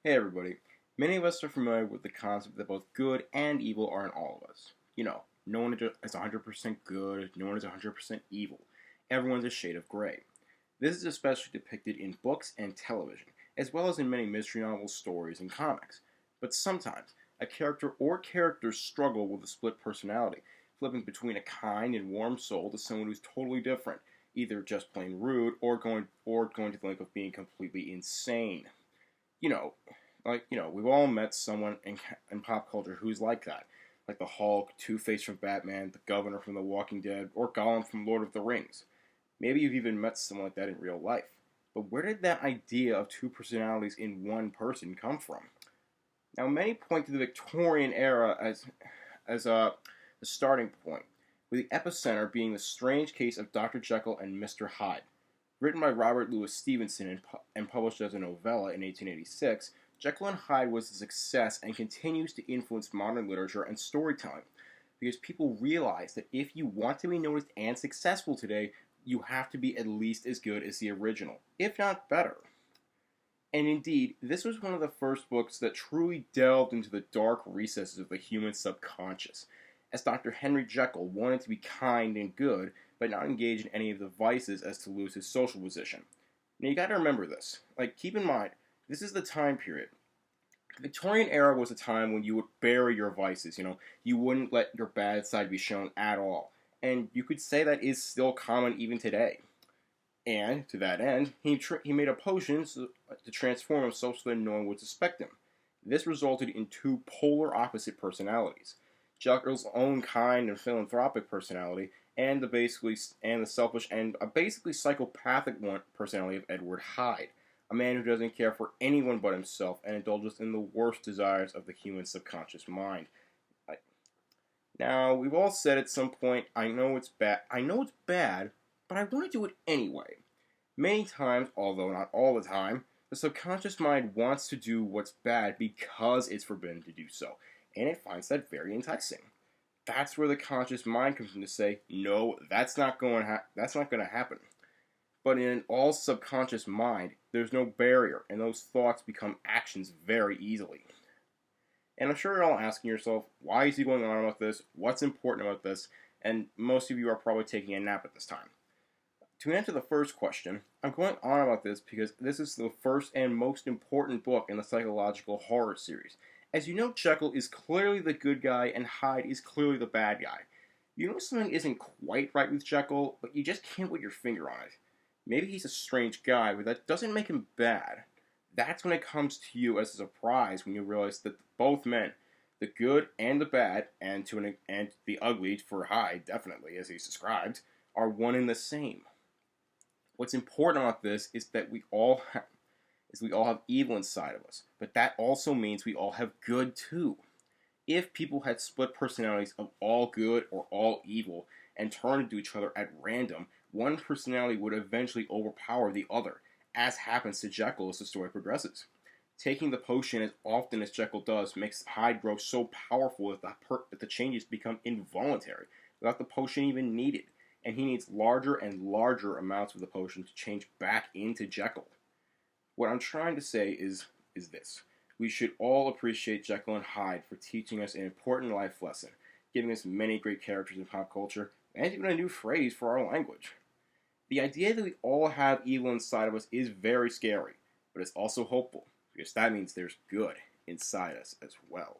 Hey everybody. Many of us are familiar with the concept that both good and evil are in all of us. No one is 100% good, no one is 100% evil. Everyone's a shade of gray. This is especially depicted in books and television, as well as in many mystery novels, stories, and comics. But sometimes, a character or characters struggle with a split personality, flipping between a kind and warm soul to someone who's totally different, either just plain rude or going to the length of being completely insane. You know, we've all met someone in pop culture who's like that. Like the Hulk, Two-Face from Batman, the Governor from The Walking Dead, or Gollum from Lord of the Rings. Maybe you've even met someone like that in real life. But where did that idea of two personalities in one person come from? Now, many point to the Victorian era as the starting point, with the epicenter being the strange case of Dr. Jekyll and Mr. Hyde. Written by Robert Louis Stevenson and published as a novella in 1886, Jekyll and Hyde was a success and continues to influence modern literature and storytelling because people realize that if you want to be noticed and successful today, you have to be at least as good as the original, if not better. And indeed, this was one of the first books that truly delved into the dark recesses of the human subconscious, as Dr. Henry Jekyll wanted to be kind and good, but not engage in any of the vices as to lose his social position. Now you gotta remember this. Keep in mind, this is the time period. The Victorian era was a time when you would bury your vices, you wouldn't let your bad side be shown at all. And you could say that is still common even today. And, to that end, he made a potion to transform himself so that no one would suspect him. This resulted in two polar opposite personalities. Jekyll's own kind and philanthropic personality, and the selfish and basically psychopathic personality of Edward Hyde, a man who doesn't care for anyone but himself and indulges in the worst desires of the human subconscious mind. Now, we've all said at some point, I know it's bad, but I want to do it anyway. Many times, although not all the time, the subconscious mind wants to do what's bad because it's forbidden to do so, and it finds that very enticing. That's where the conscious mind comes in to say, no, that's not going to happen. But in an all subconscious mind, there's no barrier, and those thoughts become actions very easily. And I'm sure you're all asking yourself, why is he going on about this? What's important about this? And most of you are probably taking a nap at this time. To answer the first question, I'm going on about this because this is the first and most important book in the psychological horror series. As you know, Jekyll is clearly the good guy and Hyde is clearly the bad guy. You know something isn't quite right with Jekyll, but you just can't put your finger on it. Maybe he's a strange guy, but that doesn't make him bad. That's when it comes to you as a surprise when you realize that both men, the good and the bad, and the ugly for Hyde, definitely, as he's described, are one and the same. What's important about this is that we all have evil inside of us, but that also means we all have good too. If people had split personalities of all good or all evil and turned into each other at random, one personality would eventually overpower the other, as happens to Jekyll as the story progresses. Taking the potion as often as Jekyll does makes Hyde grow so powerful that the changes become involuntary, without the potion even needed, and he needs larger and larger amounts of the potion to change back into Jekyll. What I'm trying to say is this. We should all appreciate Jekyll and Hyde for teaching us an important life lesson, giving us many great characters in pop culture, and even a new phrase for our language. The idea that we all have evil inside of us is very scary, but it's also hopeful, because that means there's good inside us as well.